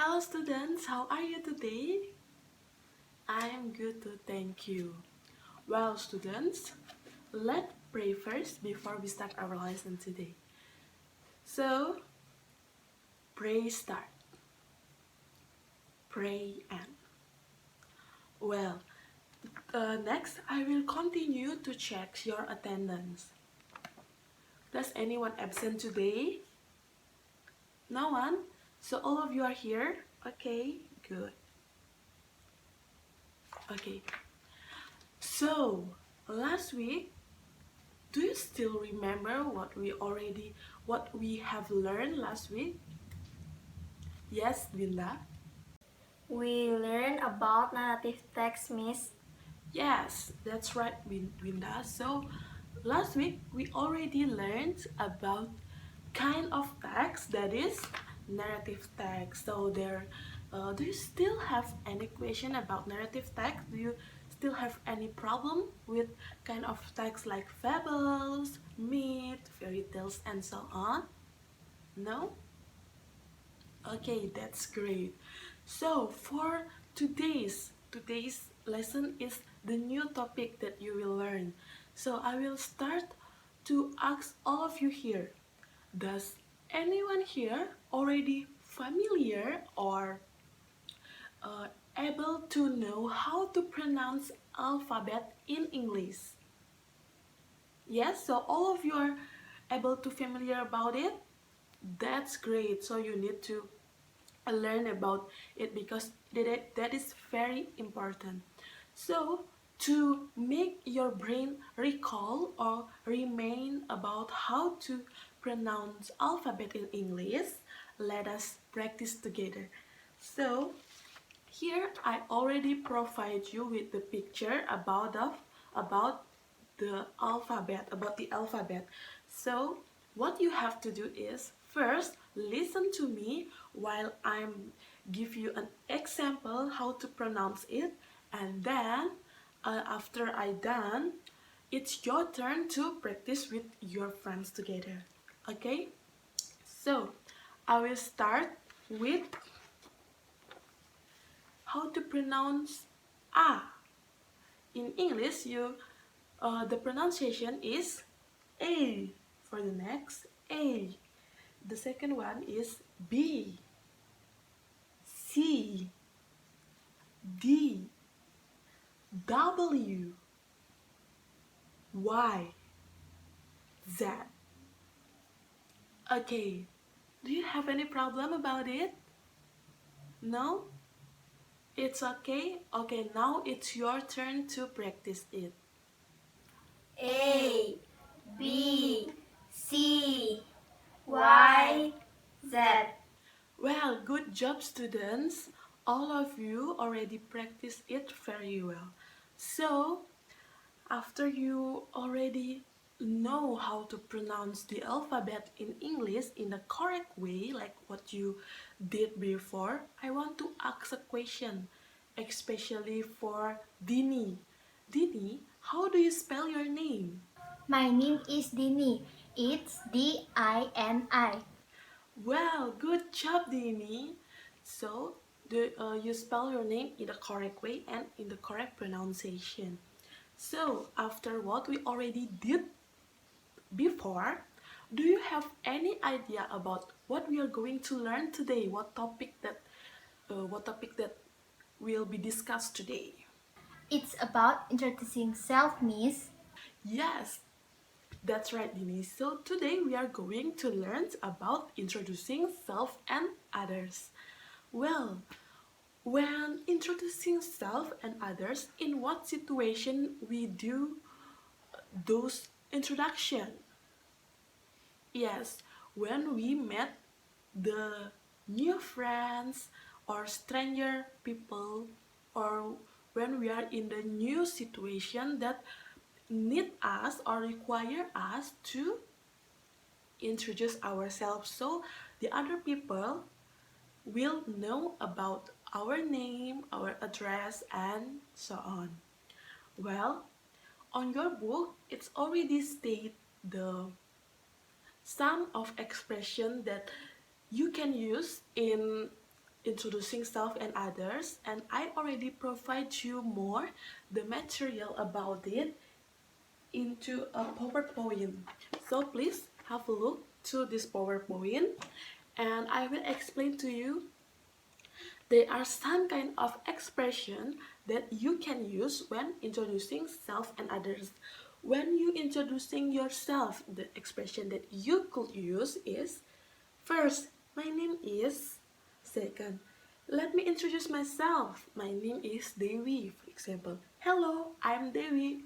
Hello students, how are you today? I am good too, thank you. Well students, let's pray first before we start our lesson today. So, pray start. Pray and. Well, next I will continue to check your attendance. Does anyone absent today? No one? So all of you are here? Okay, good. Okay. So, last week, do you still remember what we have learned last week? Yes, Linda? We learned about narrative text, Miss. Yes, that's right, Winda. So, last week we already learned about kind of text, that is narrative text. So do you still have any question about narrative text? Do you still have any problem with kind of text like fables, myth, fairy tales, and so on? No? Okay, that's great. So for today's lesson is the new topic that you will learn. So I will start to ask all of you here. Does anyone here already familiar or able to know how to pronounce alphabet in English? Yes, so all of you are able to familiar about it? That's great. So you need to learn about it because that is very important. So to make your brain recall or remain about how to pronounce alphabet in English, let us practice together. So here I already provide you with the picture about the alphabet. So what you have to do is first listen to me while I'm give you an example how to pronounce it, and then after I done, it's your turn to practice with your friends together. Okay? So I will start with how to pronounce A. In English, the pronunciation is A. For the next, A. The second one is B, C, D, W, Y, Z. Okay, do you have any problem about it? No? It's okay? Okay, now it's your turn to practice it. A, B, C, Y, Z. Well, good job students. All of you already practiced it very well. So, after you already know how to pronounce the alphabet in English in the correct way, like what you did before, I want to ask a question, especially for Dini. Dini, how do you spell your name? My name is Dini. It's D-I-N-I. Well, good job, Dini. So, you spell your name in the correct way and in the correct pronunciation. So, after what we already did before, do you have any idea about what we are going to learn today? What topic that will be discussed today? It's about introducing self, Miss. Yes, that's right, Dini. So today we are going to learn about introducing self and others. Well, when introducing self and others, in what situation we do those introduction? Yes, when we met the new friends or stranger people, or when we are in the new situation that need us or require us to introduce ourselves, so the other people will know about our name, our address, and so on. Well, on your book it's already state the some of expression that you can use in introducing self and others, and I already provide you more the material about it into a PowerPoint. So please have a look to this PowerPoint, and I will explain to you. There are some kind of expression that you can use when introducing self and others. When you introducing yourself, the expression that you could use is first, my name is. Second, let me introduce myself. My name is Dewi, for example. Hello, I'm Dewi.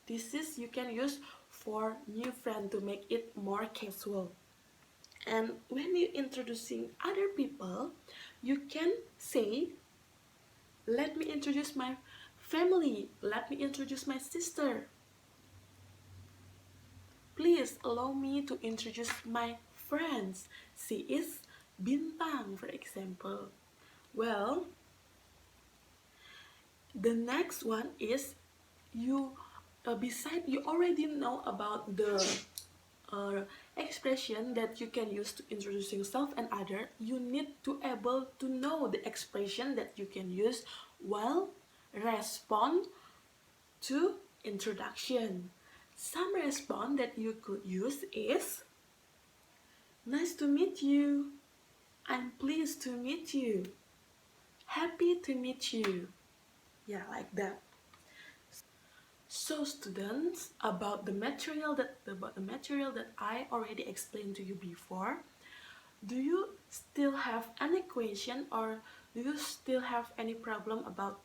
This is you can use for new friend to make it more casual. And when you introducing other people, you can say, let me introduce my family, let me introduce my sister. Please allow me to introduce my friends. She is Bintang, for example. Well, the next one is you beside you already know about the expression that you can use to introduce yourself and other. You need to able to know the expression that you can use while respond to introduction. Some response that you could use is nice to meet you, I'm pleased to meet you, happy to meet you. Yeah, like that. So students, about the material that I already explained to you before, do you still have any question, or do you still have any problem about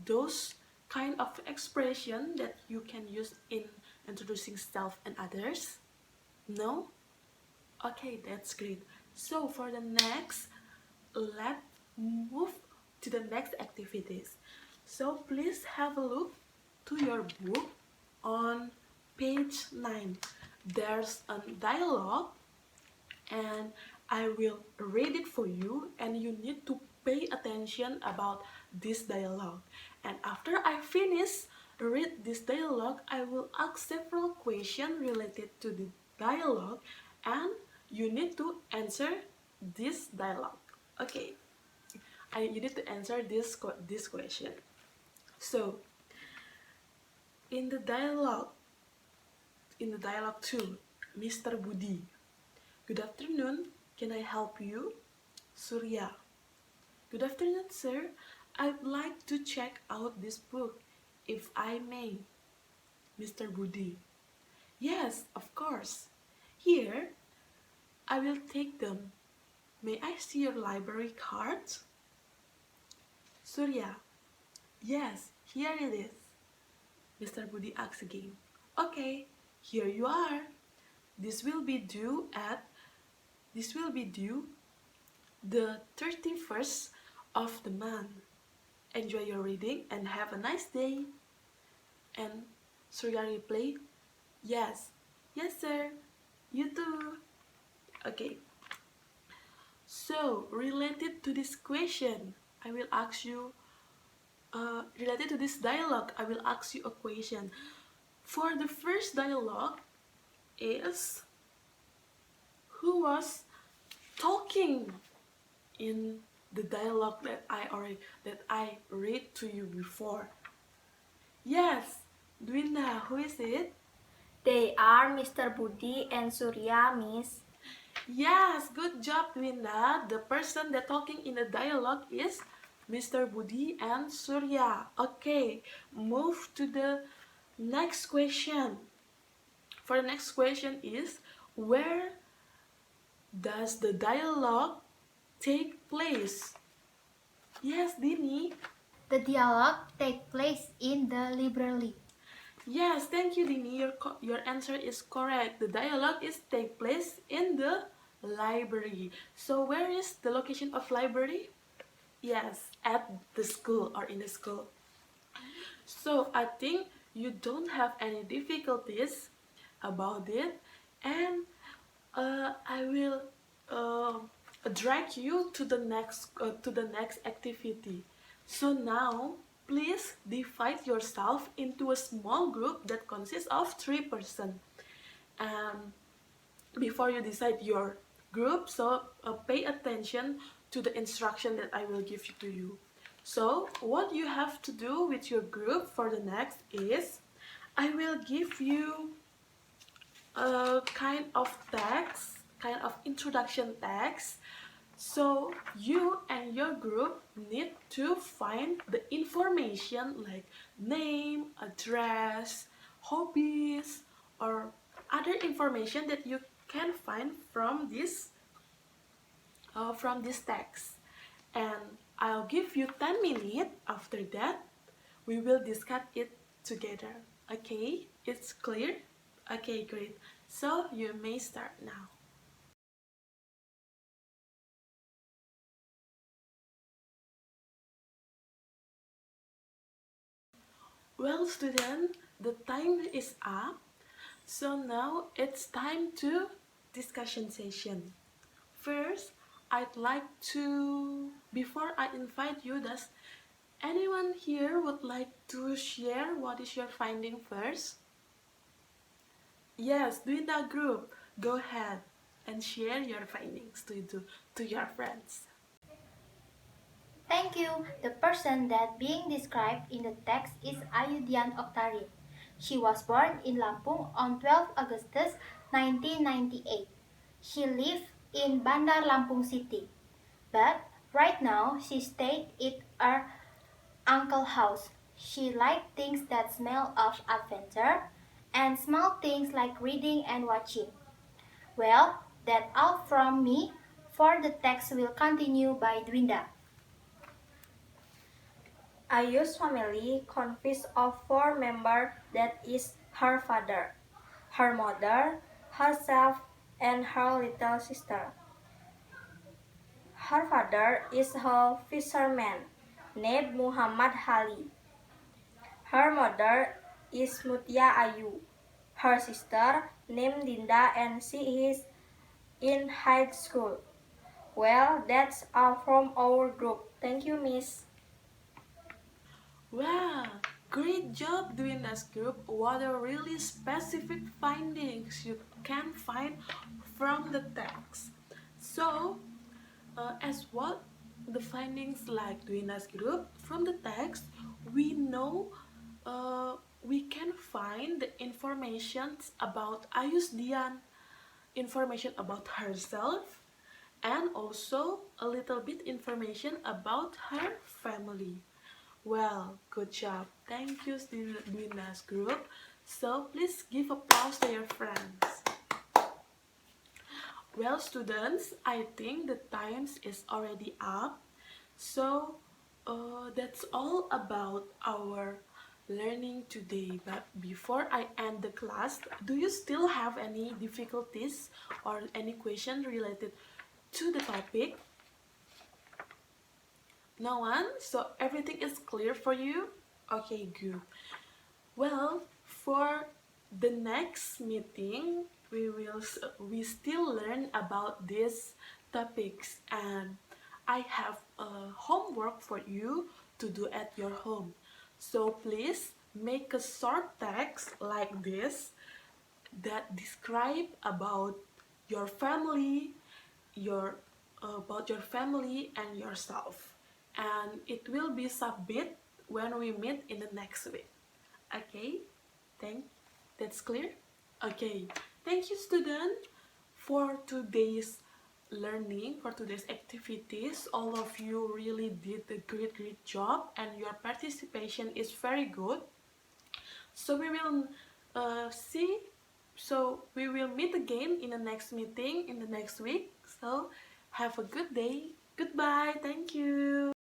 those kind of expression that you can use in introducing self and others? No? Okay, that's great. So for the next, let's move to the next activities. So please have a look to your book on page 9. There's a dialogue, and I will read it for you, and you need to pay attention about this dialogue. And after I finish read this dialogue, I will ask several questions related to the dialogue, and you need to answer this dialogue. Okay, you need to answer this question. So in the dialogue 2, Mr. Budi, good afternoon, can I help you? Surya, good afternoon, sir. I'd like to check out this book, if I may. Mr. Budi, yes, of course. Here, I will take them. May I see your library card? Surya, yes, here it is. Mr. Budi asks again. Okay, here you are. This will be due the 31st of the month. Enjoy your reading and have a nice day. And Surya replied, yes, yes sir, you too. Okay, so related to this question, I will ask you, related to this dialogue, I will ask you a question. For the first dialogue is, who was talking in the dialogue that I read to you before? Yes, Dwinda, who is it? They are Mr. Budi and Surya, Miss. Yes, good job, Dwinda. The person that talking in the dialogue is Mr. Budi and Surya. Okay, move to the next question. For the next question is, where does the dialogue take place? Yes, Dini. The dialogue takes place in the library. Yes, thank you, Dini. Your answer is correct. The dialogue is take place in the library. So where is the location of library? Yes, at the school or in the school. So I think you don't have any difficulties about it, and I will drag you to the next activity. So now please divide yourself into a small group that consists of 3 persons. And before you decide your group, so pay attention to the instruction that I will give to you. So what you have to do with your group for the next is I will give you a kind of text, kind of introduction text. So you and your group need to find the information like name, address, hobbies, or other information that you can find from this text. And I'll give you 10 minutes. After that, we will discuss it together. Okay, it's clear? Okay, great. So you may start now. Well, student, the time is up. So now it's time to discussion session. First, I'd like to, before I invite you, does anyone here would like to share what is your finding first? Yes, do it that group. Go ahead and share your findings to your friends. Thank you. The person that being described in the text is Ayudian Oktarin. She was born in Lampung on 12 August 1998. She lived in Bandar Lampung City, but right now she stayed at her uncle's house. She liked things that smell of adventure and small things like reading and watching. Well, that's all from me. For the text will continue by Dwinda. Ayu's family consists of four members, that is her father, her mother, herself, and her little sister. Her father is a fisherman named Muhammad Hali. Her mother is Mutia Ayu. Her sister named Dinda and she is in high school. Well, that's all from our group. Thank you, Miss. Wow, great job doing this group. What a really specific findings you can find from the text. So, as what the findings like doing as group from the text, we know we can find the information about Ayus Dian, information about herself, and also a little bit information about her family. Well, good job. Thank you, Duina's group. So please give applause to your friends. Well, students, I think the times is already up. So that's all about our learning today. But before I end the class, do you still have any difficulties or any question related to the topic? No one? So everything is clear for you? Okay, good. Well, for the next meeting, we still learn about these topics, and I have a homework for you to do at your home. So please make a short text like this that describe your family, your about your family and yourself, and it will be submit when we meet in the next week. Okay, thank that's clear. Okay, thank you, student, for today's learning, for today's activities. All of you really did a great job, and your participation is very good. So we will see. So we will meet again in the next meeting in the next week. So have a good day. Goodbye. Thank you.